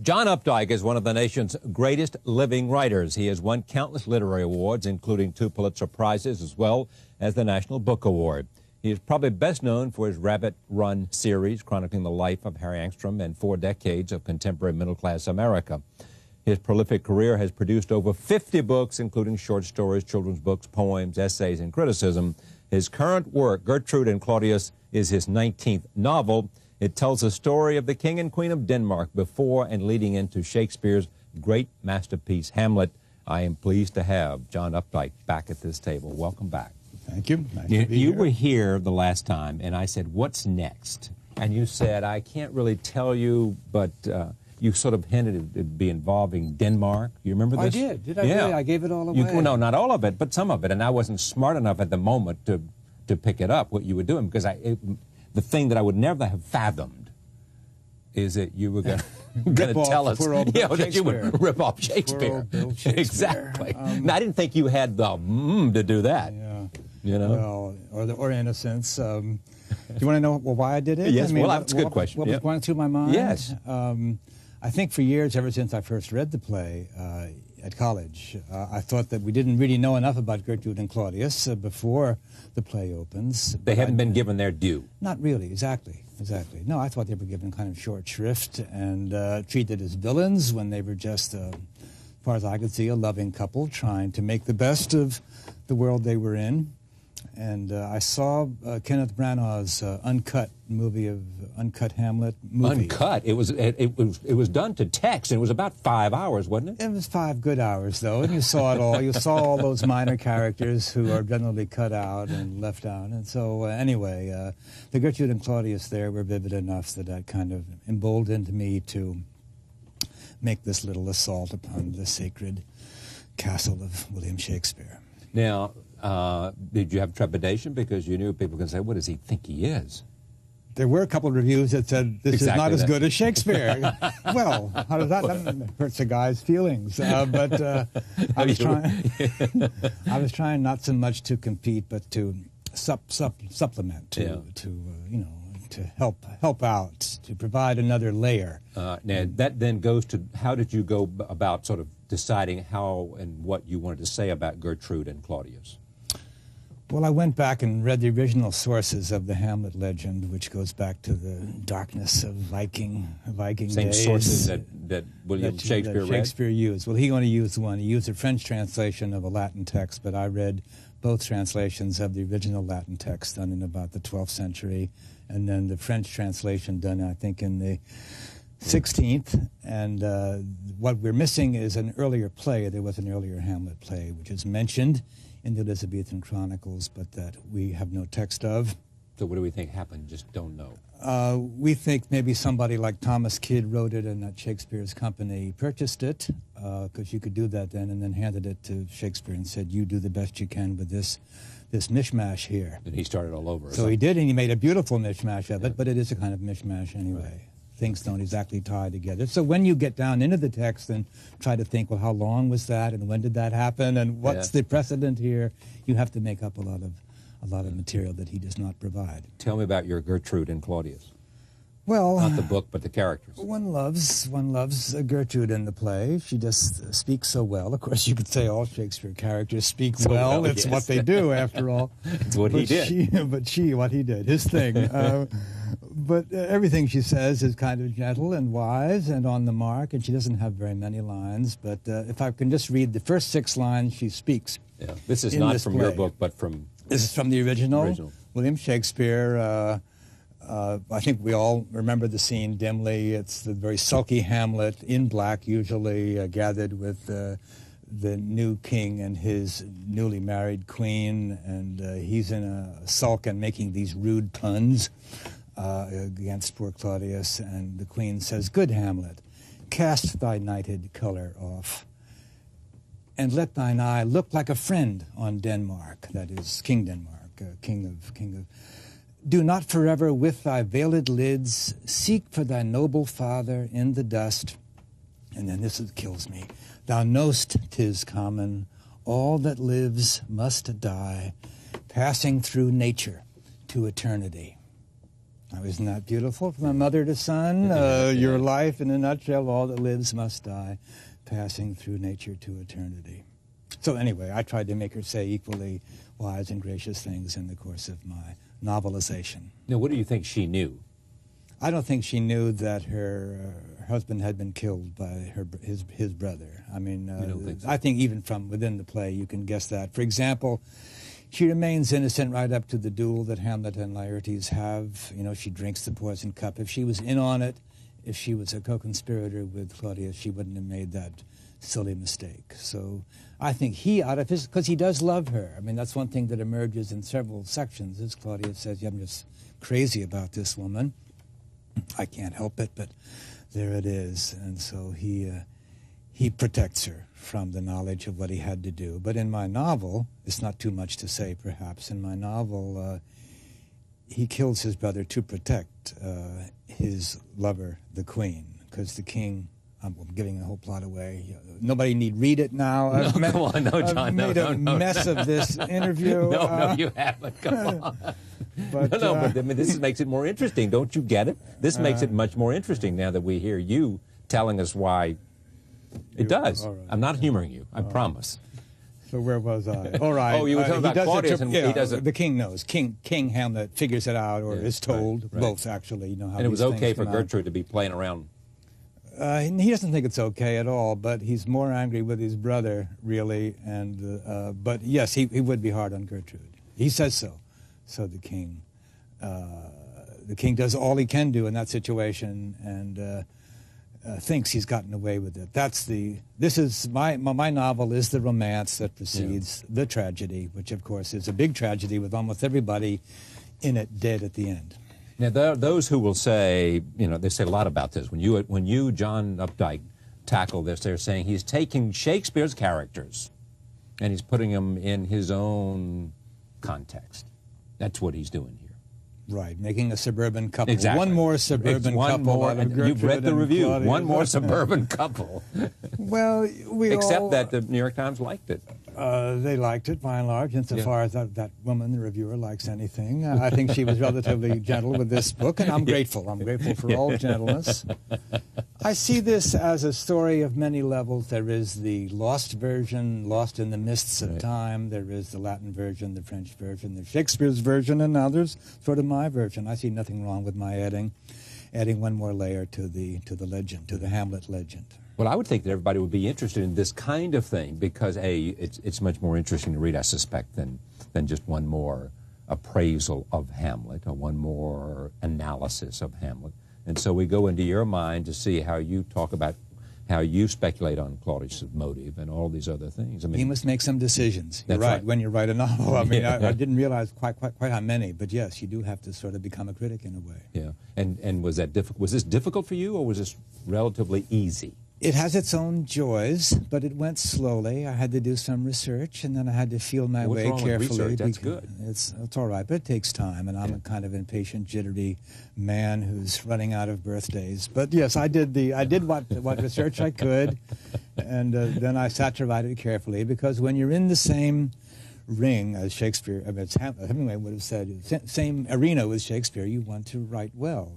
John Updike is one of the nation's greatest living writers. He has won countless literary awards, including 2 Pulitzer Prizes, as well as the National Book Award. He is probably best known for his Rabbit Run series, chronicling the life of Harry Angstrom and 4 decades of contemporary middle-class America. His prolific career has produced over 50 books, including short stories, children's books, poems, essays, and criticism. His current work, Gertrude and Claudius, is his 19th novel. It tells the story of the King and Queen of Denmark before and leading into Shakespeare's great masterpiece, Hamlet. I am pleased to have John Updike back at this table. Welcome back. Thank you. Nice to be You here. were here the last time, and I said, what's next? And you said, I can't really tell you, but you sort of hinted it'd be involving Denmark. You remember this? I did. Did I Yeah. really? I gave it all away. No, not all of it, but some of it. And I wasn't smart enough at the moment to pick it up, what you were doing, because the thing that I would never have fathomed is that you were going to tell us that you would rip off Shakespeare. Exactly. Now, I didn't think you had the to do that. Yeah. You know? Well, or innocence. Do you want to know why I did it? Yes, I mean, that's a good question. What was going through my mind? Yes. I think for years, ever since I first read the play at college, I thought that we didn't really know enough about Gertrude and Claudius before the play opens. They haven't been given their due. Not really, exactly. No, I thought they were given kind of short shrift and treated as villains when they were just, as far as I could see, a loving couple trying to make the best of the world they were in. And I saw Kenneth Branagh's uncut Hamlet movie. Uncut? It was done to text, and it was about 5 hours, wasn't it? It was 5 good hours, though, and you saw it all. You saw all those minor characters who are generally cut out and left out. And so, anyway, the Gertrude and Claudius there were vivid enough that that kind of emboldened me to make this little assault upon the sacred castle of William Shakespeare. Now, did you have trepidation because you knew people could say, what does he think he is? There were a couple of reviews that said, this is not as good as Shakespeare. Well, how does that hurts a guy's feelings. But I was trying not so much to compete, but to supplement, to help out, to provide another layer. Now, that then goes to, how did you go about sort of deciding how and what you wanted to say about Gertrude and Claudius? Well, I went back and read the original sources of the Hamlet legend, which goes back to the darkness of Viking days. Same sources that William Shakespeare read? Shakespeare used. Well, he only used one. He used a French translation of a Latin text, but I read both translations of the original Latin text done in about the 12th century, and then the French translation done, I think, in the 16th. And what we're missing is an earlier play. There was an earlier Hamlet play, which is mentioned in the Elizabethan Chronicles, but that we have no text of. So what do we think happened? Just don't know. We think maybe somebody like Thomas Kidd wrote it and that Shakespeare's company purchased it, because you could do that then, and then handed it to Shakespeare and said, you do the best you can with this mishmash here. And he started all over. So he did, and he made a beautiful mishmash of it, but it is a kind of mishmash anyway. Right. Things don't exactly tie together. So when you get down into the text and try to think, well, how long was that, and when did that happen, and what's the precedent here, you have to make up a lot of material that he does not provide. Tell me about your Gertrude and Claudius. Well, not the book, but the characters. One loves Gertrude in the play. She just speaks so well. Of course, you could say all Shakespeare characters speak so well. It's what they do, after all. It's what he did. What he did, his thing. But everything she says is kind of gentle and wise and on the mark, and she doesn't have very many lines. But if I can just read the first 6 lines she speaks. Yeah. This is not from your book, but from... This is from the original. William Shakespeare. I think we all remember the scene dimly. It's the very sulky Hamlet, in black usually, gathered with the new king and his newly married queen, and he's in a sulk and making these rude puns against poor Claudius, and the queen says, "Good Hamlet, cast thy knighted colour off, and let thine eye look like a friend on Denmark," that is King Denmark, king of. "Do not forever with thy veiled lids seek for thy noble father in the dust." And then this kills me. "Thou know'st 'tis common, all that lives must die, passing through nature to eternity." Now, isn't that beautiful? From a mother to son, your life in a nutshell, all that lives must die, passing through nature to eternity. So anyway, I tried to make her say equally wise and gracious things in the course of my novelization. Now, what do you think she knew? I don't think she knew that her husband had been killed by his brother. I mean, you don't think so? I think even from within the play you can guess that. For example, she remains innocent right up to the duel that Hamlet and Laertes have. You know, she drinks the poison cup. If she was in on it, if she was a co-conspirator with Claudius, she wouldn't have made that silly mistake. So I think he, out of his, because he does love her. I mean, that's one thing that emerges in several sections, is Claudius says, yeah, I'm just crazy about this woman. I can't help it, but there it is. And so he protects her from the knowledge of what he had to do. But in my novel, it's not too much to say, perhaps. In my novel, he kills his brother to protect his lover, the queen, because the king... I'm giving the whole plot away. Nobody need read it now. No, come on, no, John. I've made a mess of this interview. No, you haven't. Come on. But, but I mean, this makes it more interesting. Don't you get it? This makes it much more interesting now that we hear you telling us why it does. Right. I'm not humoring you. I promise. So where was I? All right. Oh, you were talking about Claudius, and he does it. The king knows. King Hamlet figures it out, or is told. Right. Both, actually. You know how. And it was okay for Gertrude to be playing around. He doesn't think it's okay at all, but he's more angry with his brother, really. And but yes, he would be hard on Gertrude. He says so. So the king does all he can do in that situation, and thinks he's gotten away with it. This is my novel is the romance that precedes the tragedy, which of course is a big tragedy with almost everybody in it dead at the end. Now, there are those who will say, you know, they say a lot about this. When you, John Updike, tackle this, they're saying he's taking Shakespeare's characters and he's putting them in his own context. That's what he's doing here. Right, making a suburban couple. Exactly. One more suburban couple. You've read the review. Claudius. One more suburban couple. Well, except that the New York Times liked it. They liked it, by and large, insofar as that woman, the reviewer, likes anything. I think she was relatively gentle with this book, and I'm grateful. I'm grateful for all gentleness. I see this as a story of many levels. There is the lost version, lost in the mists of time. There is the Latin version, the French version, the Shakespeare's version, and now there's sort of my version. I see nothing wrong with my adding one more layer to the legend, to the Hamlet legend. Well, I would think that everybody would be interested in this kind of thing because, it's much more interesting to read, I suspect, than just one more appraisal of Hamlet or one more analysis of Hamlet. And so we go into your mind to see how you talk about how you speculate on Claudius' motive and all these other things. I mean, he must make some decisions. You're right when you write a novel. I mean, I didn't realize quite how many, but yes, you do have to sort of become a critic in a way. Yeah, and was that difficult? Was this difficult for you, or was this relatively easy? It has its own joys, but it went slowly. I had to do some research, and then I had to feel my way carefully. What's wrong with research? That's good. It's all right, but it takes time, and I'm a kind of impatient, jittery man who's running out of birthdays. But yes, I did what research I could, and then I sat to write it carefully, because when you're in the same ring as Shakespeare, I mean, Hemingway would have said, same arena with Shakespeare, you want to write well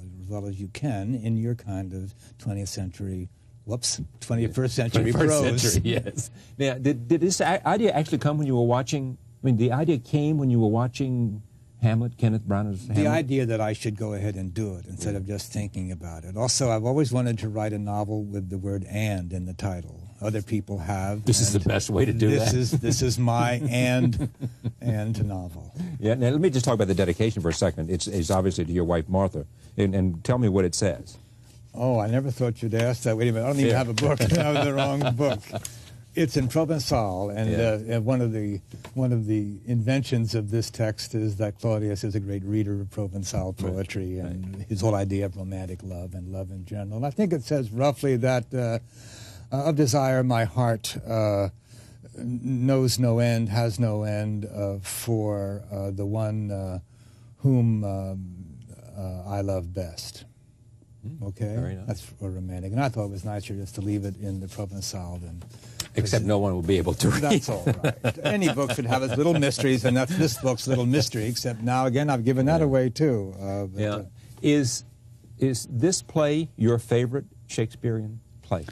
as you can in your kind of 20th century 21st century prose. Century, yes. Now, did this idea actually come when you were watching? I mean, the idea came when you were watching Hamlet, Kenneth Branagh's Hamlet? The idea that I should go ahead and do it instead of just thinking about it. Also, I've always wanted to write a novel with the word "and" in the title. Other people have. This is the best way to do that. This is my and novel. Yeah. Now, let me just talk about the dedication for a second. It's obviously to your wife, Martha. And tell me what it says. Oh, I never thought you'd ask that. Wait a minute, I don't even have a book. I have the wrong book. It's in Provençal, and one of the inventions of this text is that Claudius is a great reader of Provençal poetry and his whole idea of romantic love and love in general. And I think it says roughly that of desire my heart knows no end, has no end for the one whom I love best. Okay, very nice. That's romantic, and I thought it was nicer just to leave it in the Provençal than. Except no one will be able to read. That's all right. Any book should have its little mysteries, and that's this book's little mystery. Except now again, I've given that away too. Is this play your favorite Shakespearean play?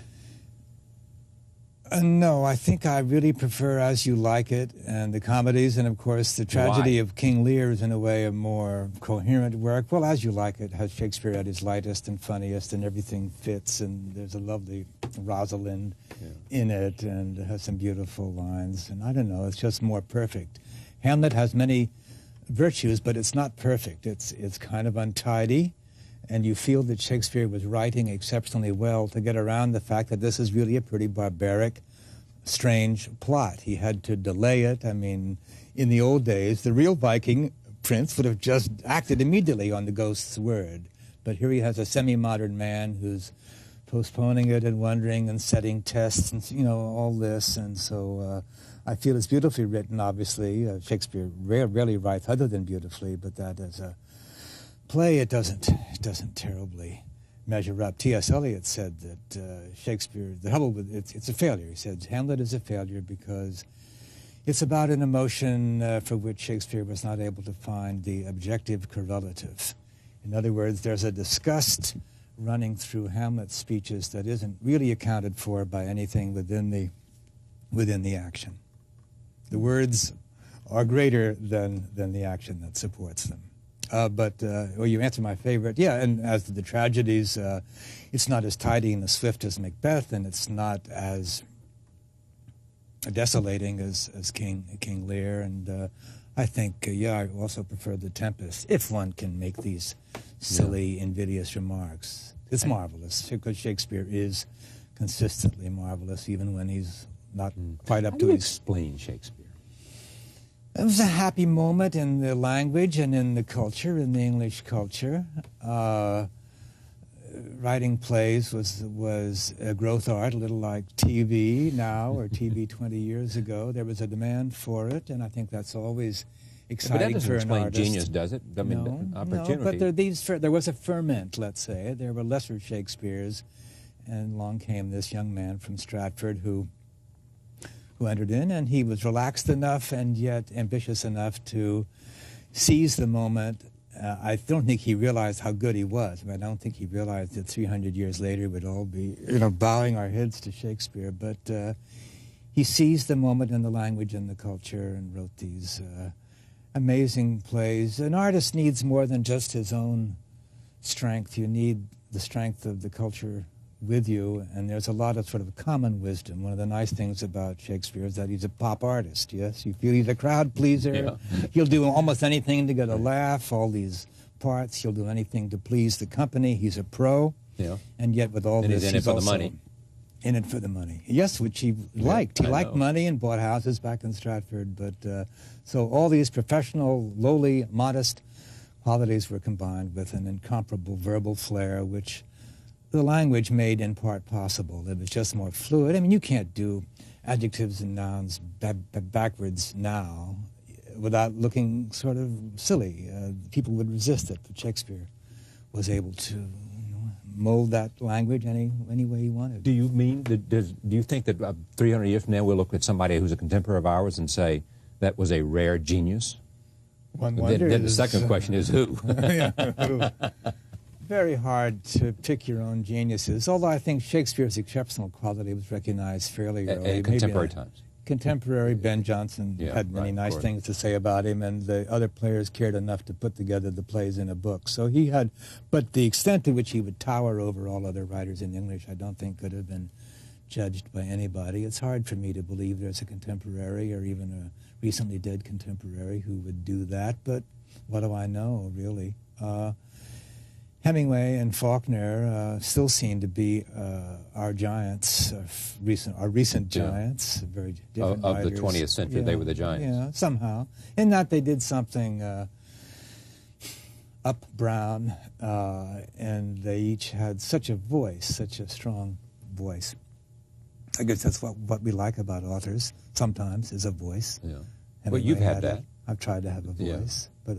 No, I think I really prefer As You Like It and the comedies, and of course the tragedy of King Lear is in a way a more coherent work. Well, As You Like It has Shakespeare at his lightest and funniest, and everything fits, and there's a lovely Rosalind in it, and it has some beautiful lines, and I don't know, it's just more perfect. Hamlet has many virtues, but it's not perfect. It's kind of untidy, and you feel that Shakespeare was writing exceptionally well to get around the fact that this is really a pretty barbaric, strange plot. He had to delay it. I mean, in the old days, the real Viking prince would have just acted immediately on the ghost's word. But here he has a semi-modern man who's postponing it and wondering and setting tests and, you know, all this. And so I feel it's beautifully written, obviously. Shakespeare rarely writes other than beautifully, but that as a play, it doesn't terribly measure up. T.S. Eliot said that Shakespeare, the trouble with it's a failure. He said Hamlet is a failure because it's about an emotion for which Shakespeare was not able to find the objective correlative. In other words, there's a disgust running through Hamlet's speeches that isn't really accounted for by anything within the action. The words are greater than the action that supports them. Well, you answered my favorite. Yeah, and as to the tragedies, it's not as tidy and as swift as Macbeth, and it's not as desolating as King Lear. And I think, I also prefer The Tempest, if one can make these silly, invidious remarks. It's marvelous, because Shakespeare is consistently marvelous, even when he's not quite up to his... How do you explain Shakespeare? It was a happy moment in the language and in the culture, in the English culture. Writing plays was a growth art, a little like TV now, or TV 20 years ago. There was a demand for it, and I think that's always exciting for an artist. But that doesn't explain genius, does it? I mean, opportunity. No, but there was a ferment, let's say. There were lesser Shakespeares, and along came this young man from Stratford who entered in, and he was relaxed enough and yet ambitious enough to seize the moment. I don't think he realized how good he was. I don't think he realized that 300 years later we'd all be, bowing our heads to Shakespeare. But he seized the moment in the language and the culture and wrote these amazing plays. An artist needs more than just his own strength. You need the strength of the culture with you, and there's a lot of sort of common wisdom. One of the nice things about Shakespeare is that he's a pop artist, yes? You feel he's a crowd pleaser. Yeah. He'll do almost anything to get a laugh, all these parts. He'll do anything to please the company. He's a pro. Yeah. And yet with all this, he's in it for the money. In it for the money. Yes, which he liked. He liked money and bought houses back in Stratford. But so all these professional, lowly, modest qualities were combined with an incomparable verbal flair, which the language made in part possible. It was just more fluid. I mean, you can't do adjectives and nouns backwards now without looking sort of silly. People would resist it, but Shakespeare was able to mold that language any way he wanted. Do you mean that? Do you think that 300 years from now we'll look at somebody who's a contemporary of ours and say that was a rare genius? One wonders. Then the second question is who? Who? Very hard to pick your own geniuses, although I think Shakespeare's exceptional quality was recognized fairly early. At contemporary times. Contemporary, Ben Jonson had many nice things to say about him, and the other players cared enough to put together the plays in a book. So he had, but the extent to which he would tower over all other writers in English, I don't think could have been judged by anybody. It's hard for me to believe there's a contemporary or even a recently dead contemporary who would do that, but what do I know, really? Hemingway and Faulkner still seem to be our giants, our recent giants, very different of writers. the 20th century. They were the giants. Yeah, somehow. In that they did something up brown, and they each had such a voice, such a strong voice. I guess that's what we like about authors sometimes, is a voice. Yeah. Hemingway Well, you've had that. I've tried to have a voice, but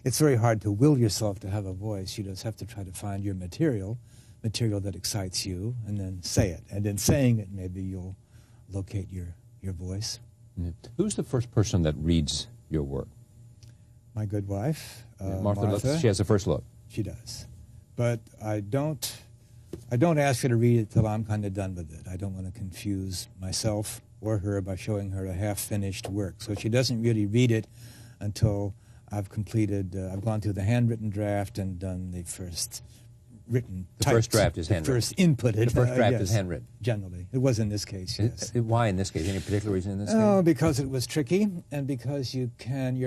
it's very hard to will yourself to have a voice. You just have to try to find your material that excites you, and then say it. And in saying it, maybe you'll locate your voice. Yeah. Who's the first person that reads your work? My good wife, Martha. She has the first look. She does. But I don't ask her to read it till I'm kind of done with it. I don't want to confuse myself or her by showing her a half-finished work. So she doesn't really read it until I've completed, I've gone through the handwritten draft and done the first written The first draft is handwritten. First inputted. The first draft yes, is handwritten. Generally. It was in this case, yes. Why in this case? Any particular reason in this case? Oh, because it was tricky and because you're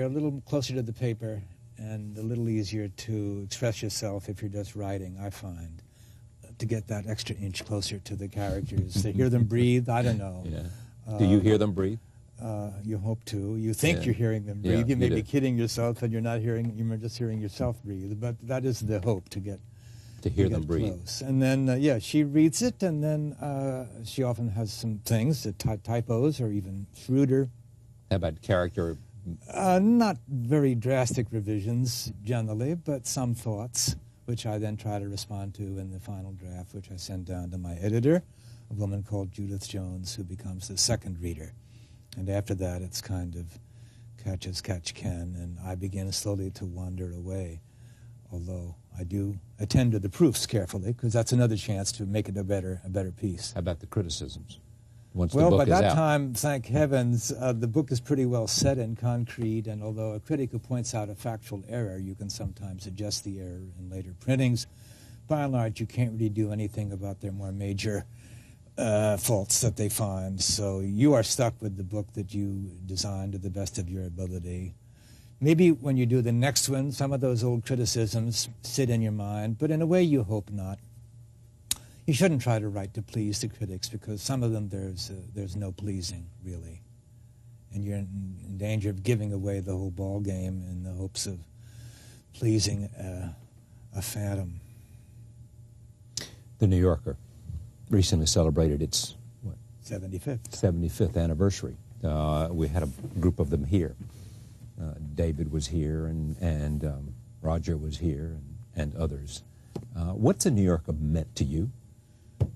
a little closer to the paper and a little easier to express yourself if you're just writing, I find, to get that extra inch closer to the characters. To hear them breathe, I don't know. Yeah. Do you hear them breathe? You hope to. You think you're hearing them breathe. You may be kidding yourself and you're just hearing yourself breathe. But that is the hope, to get them breathe. Close. And then, she reads it, and then she often has some things, typos or even shrewder. How about character? Not very drastic revisions, generally, but some thoughts, which I then try to respond to in the final draft, which I send down to my editor, a woman called Judith Jones, who becomes the second reader. And after that, it's kind of catch as catch can, and I begin slowly to wander away, although I do attend to the proofs carefully, because that's another chance to make it a better piece. How about the criticisms? Once Well, the by book is that out? time, thank heavens, the book is pretty well set in concrete, and although a critic who points out a factual error, you can sometimes adjust the error in later printings. By and large, you can't really do anything about their more major faults that they find. So you are stuck with the book that you designed to the best of your ability. Maybe when you do the next one, some of those old criticisms sit in your mind, but in a way you hope not. You shouldn't try to write to please the critics, because some of them there's no pleasing, really. And you're in danger of giving away the whole ball game in the hopes of pleasing a phantom. The New Yorker recently celebrated its 75th anniversary. We had a group of them here. David was here, and Roger was here, and others. What's a New Yorker meant to you?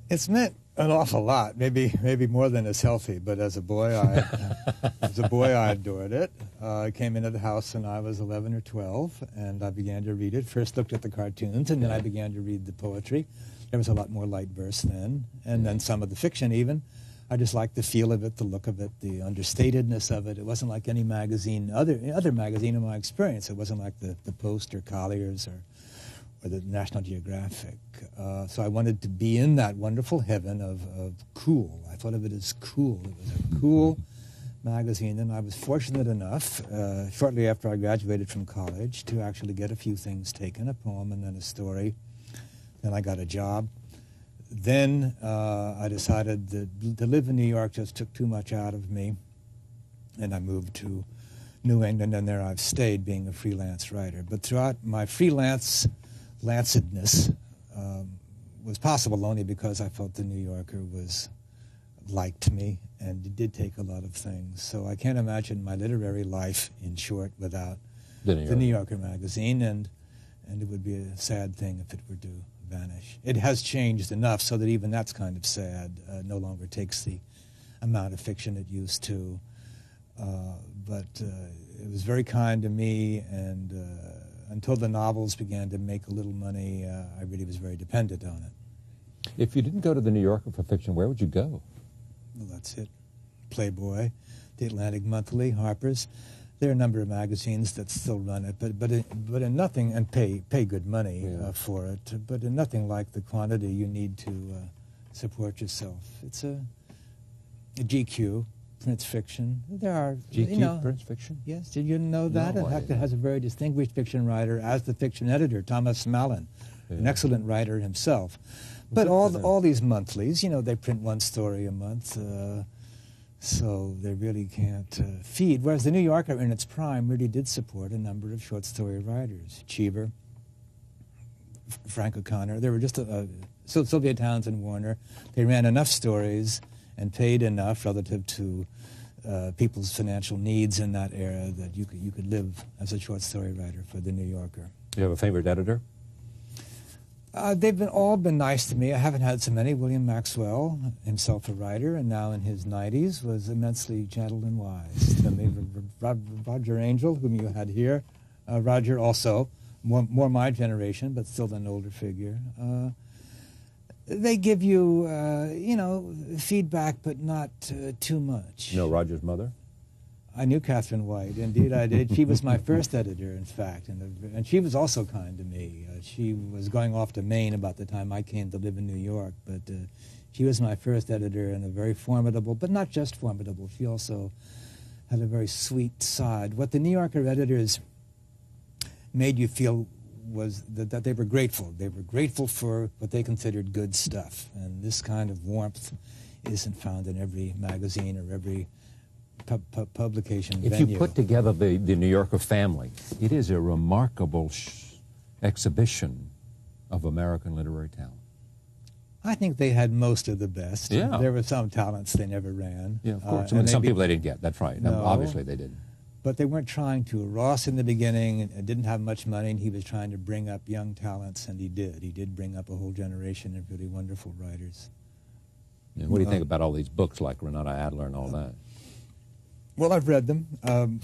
It's meant an awful lot, maybe more than is healthy. But as a boy, I adored it. I came into the house when I was 11 or 12, and I began to read it. First looked at the cartoons, and then I began to read the poetry. There was a lot more light verse then, and then some of the fiction even. I just liked the feel of it, the look of it, the understatedness of it. It wasn't like any magazine, other magazine in my experience. It wasn't like the Post or Collier's or the National Geographic. So I wanted to be in that wonderful heaven of cool. I thought of it as cool. It was a cool magazine, and I was fortunate enough, shortly after I graduated from college, to actually get a few things taken, a poem and then a story. Then I got a job. Then I decided that to live in New York just took too much out of me, and I moved to New England, and there I've stayed being a freelance writer. But throughout my lancedness was possible only because I felt the New Yorker liked me, and it did take a lot of things. So I can't imagine my literary life, in short, without the New Yorker magazine, and it would be a sad thing if it were to vanish. It has changed enough so that even that's kind of sad. No longer takes the amount of fiction it used to. But it was very kind to me, and until the novels began to make a little money, I really was very dependent on it. If you didn't go to the New Yorker for fiction, where would you go? Well, that's it. Playboy, the Atlantic Monthly, Harper's. There are a number of magazines that still run it, but in nothing, and pay good money for it, but in nothing like the quantity you need to support yourself. It's a GQ prints fiction. There are GQ prints fiction. Yes, did you know that? No, In fact, it has a very distinguished fiction writer as the fiction editor, Thomas Mallon, an excellent writer himself. But all these monthlies, they print one story a month. So they really can't feed. Whereas the New Yorker, in its prime, really did support a number of short story writers. Cheever, Frank O'Connor. There were just Sylvia Townsend Warner. They ran enough stories and paid enough relative to people's financial needs in that era that you could live as a short story writer for the New Yorker. Do you have a favorite editor? They've all been nice to me. I haven't had so many. William Maxwell, himself a writer, and now in his 90s, was immensely gentle and wise to me. Roger Angell, whom you had here. Roger also more my generation, but still an older figure. They give you, feedback, but not too much. You know Roger's mother? I knew Catherine White. Indeed, I did. She was my first editor, in fact, and she was also kind to me. She was going off to Maine about the time I came to live in New York, but she was my first editor and a very formidable, but not just formidable. She also had a very sweet side. What the New Yorker editors made you feel was that they were grateful. They were grateful for what they considered good stuff, and this kind of warmth isn't found in every magazine or every publication venue. If you put together the New Yorker family, it is a remarkable exhibition of American literary talent. I think they had most of the best. Yeah. There were some talents they never ran. Yeah, of course. Some people they didn't get, that's right. No, obviously they didn't. But they weren't trying to. Ross in the beginning didn't have much money, and he was trying to bring up young talents, and he did. He did bring up a whole generation of really wonderful writers. Yeah, what do you think about all these books like Renata Adler and all that? Well, I've read them,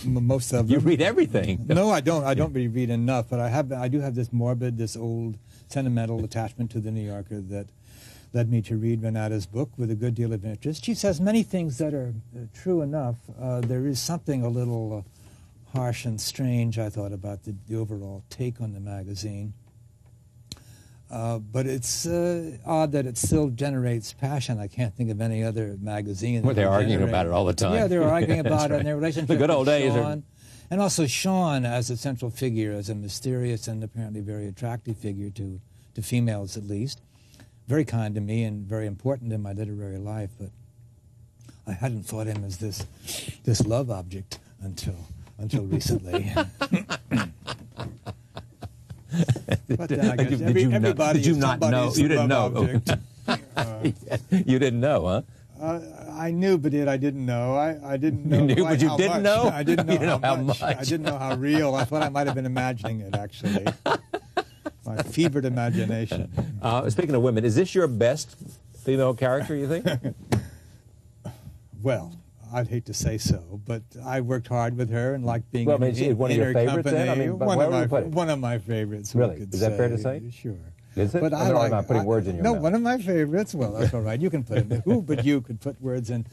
most of them. You read everything. No, I don't. I don't really read enough, but I do have this morbid, this old, sentimental attachment to the New Yorker that led me to read Renata's book with a good deal of interest. She says many things that are true enough. There is something a little harsh and strange, I thought, about the overall take on the magazine. But it's odd that it still generates passion. I can't think of any other magazine. Well, they're arguing about it all the time. Yeah, they're arguing about it and their relationship the good old with days Sean. And also Sean as a central figure, as a mysterious and apparently very attractive figure to females at least. Very kind to me and very important in my literary life, but I hadn't thought him as this love object until recently. But then I guess did you not know? You didn't know. You didn't know, huh? I knew, but I didn't know. I didn't know. You knew, but you much. didn't know? I didn't know, you know how much. much. I didn't know how real. I thought I might have been imagining it, actually. My fevered imagination. Speaking of women, is this your best female character, you think? Well, I'd hate to say so, but I worked hard with her and liked being in one of your favorites company. then? I mean, one of my favorites. Really? Is that fair to say? Sure. Is it? But I'm not putting words in your mouth. No, one of my favorites. Well, that's all right. You can put it. Who but you could put words in?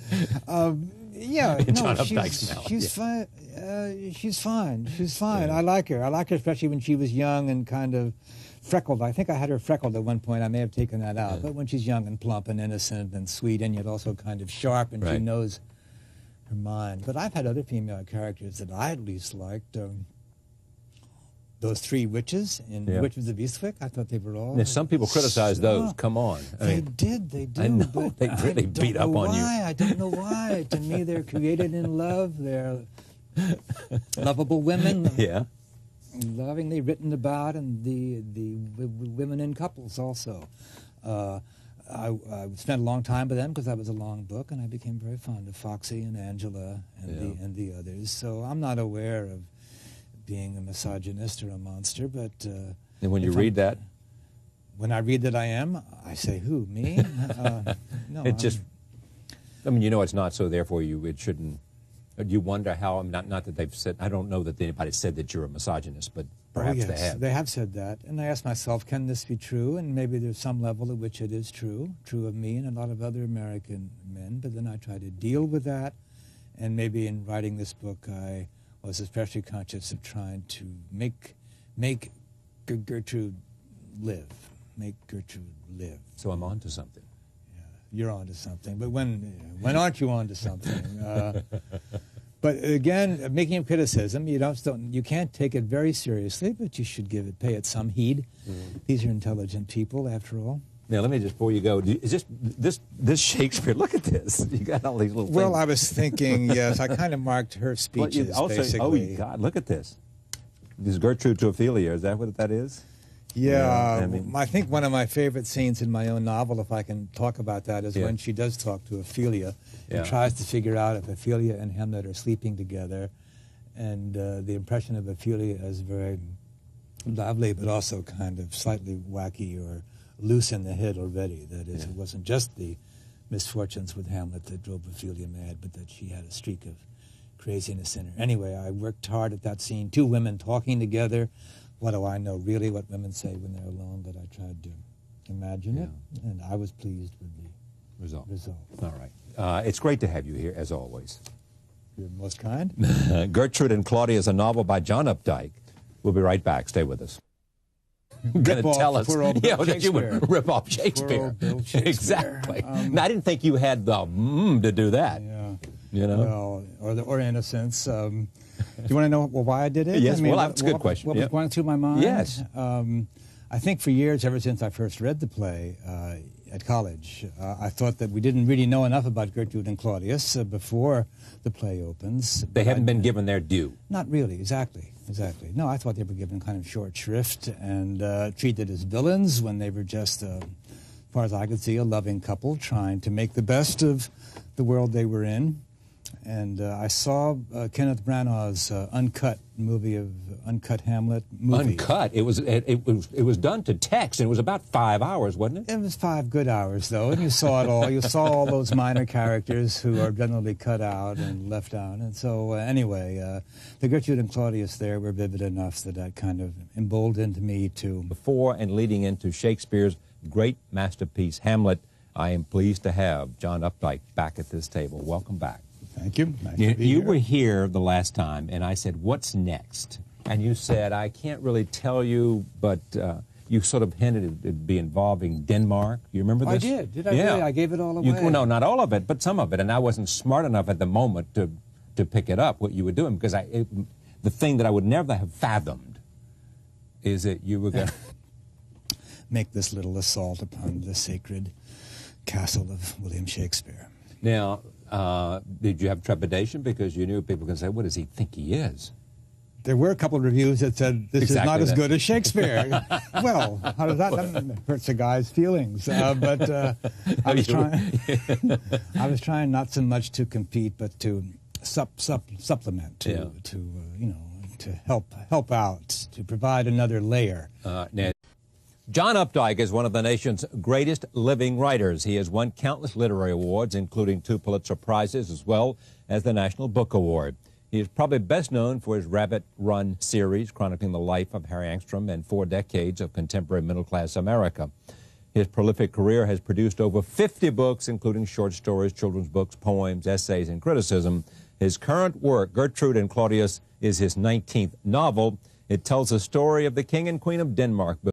Yeah, John no, Updike's mouth. She's fine. She's fine. She's fine. Yeah. I like her. I like her especially when she was young and kind of freckled. I think I had her freckled at one point. I may have taken that out. Yeah. But when she's young and plump and innocent and sweet and yet also kind of sharp and she knows her mind. But I've had other female characters that I at least liked. Those three witches in Witches of Eastwick, I thought they were all... Now, some people criticize those. Come on. They did. I know, but they really beat up on you. I don't know why. To me, they're created in love. They're lovable women. Yeah. Lovingly written about, and the women in couples also. I spent a long time with them because that was a long book, and I became very fond of Foxy and Angela and the others. So I'm not aware of being a misogynist or a monster, but... and when you read that? When I read that I am, I say, who, me? No. It just... I mean, you know it's not, so therefore it shouldn't... You wonder how... Not that they've said... I don't know that anybody said that you're a misogynist, but perhaps they have. They have said that. And I ask myself, can this be true? And maybe there's some level at which it is true of me and a lot of other American men, but then I try to deal with that. And maybe in writing this book, I was especially conscious of trying to make Gertrude live. Make Gertrude live. So I'm on to something. Yeah, you're on to something. But when aren't you on to something? But again, making a criticism, you can't take it very seriously, but you should pay it some heed. Mm. These are intelligent people, after all. Now, let me just, before you go, is this Shakespeare? Look at this. You got all these little things. Well, I was thinking, yes, I kind of marked her speeches, basically. Oh, God, look at this. This is Gertrude to Ophelia. Is that what that is? Yeah, I think one of my favorite scenes in my own novel, if I can talk about that, is when she does talk to Ophelia and tries to figure out if Ophelia and Hamlet are sleeping together. And the impression of Ophelia is very lovely, but also kind of slightly wacky or loose in the head already. That is, it wasn't just the misfortunes with Hamlet that drove Ophelia mad, but that she had a streak of craziness in her. Anyway, I worked hard at that scene. Two women talking together, what do I know really what women say when they're alone, but I tried to imagine it, and I was pleased with the result. All right. It's great to have you here, as always. You're most kind. Gertrude and Claudia is a novel by John Updike. We'll be right back. Stay with us. Going to tell us that you would rip off Shakespeare. Exactly. Now, I didn't think you had the to do that. Yeah. You know? Well, or innocence. Do you want to know why I did it? Yes, that's a good question. What was going through my mind? Yes. I think for years, ever since I first read the play at college, I thought that we didn't really know enough about Gertrude and Claudius before the play opens. They haven't been given their due. Not really, exactly. No, I thought they were given kind of short shrift and treated as villains when they were just, as far as I could see, a loving couple trying to make the best of the world they were in. And I saw Kenneth Branagh's uncut Hamlet movie. Uncut? It was done to text, and it was about 5 hours, wasn't it? It was 5 good hours, though, and you saw it all. You saw all those minor characters who are generally cut out and left out. And so, anyway, the Gertrude and Claudius there were vivid enough that kind of emboldened me to... Before and leading into Shakespeare's great masterpiece, Hamlet, I am pleased to have John Updike back at this table. Welcome back. Thank you. You were here the last time, and I said, what's next? And you said, I can't really tell you, but you sort of hinted it'd be involving Denmark. You remember this? I did. Did I really? I gave it all away. Well, no, not all of it, but some of it. And I wasn't smart enough at the moment to pick it up, what you were doing, because the thing that I would never have fathomed is that you were going to... make this little assault upon the sacred castle of William Shakespeare. Now... did you have trepidation because you knew people can say, what does he think he is? There were a couple of reviews that said, this is not as good as Shakespeare. Well, how does that hurts a guy's feelings? But I was trying not so much to compete, but to supplement, to help out, to provide another layer. Now, John Updike is one of the nation's greatest living writers. He has won countless literary awards, including 2 Pulitzer Prizes, as well as the National Book Award. He is probably best known for his Rabbit Run series, chronicling the life of Harry Angstrom and 4 decades of contemporary middle-class America. His prolific career has produced over 50 books, including short stories, children's books, poems, essays, and criticism. His current work, Gertrude and Claudius, is his 19th novel. It tells the story of the King and Queen of Denmark.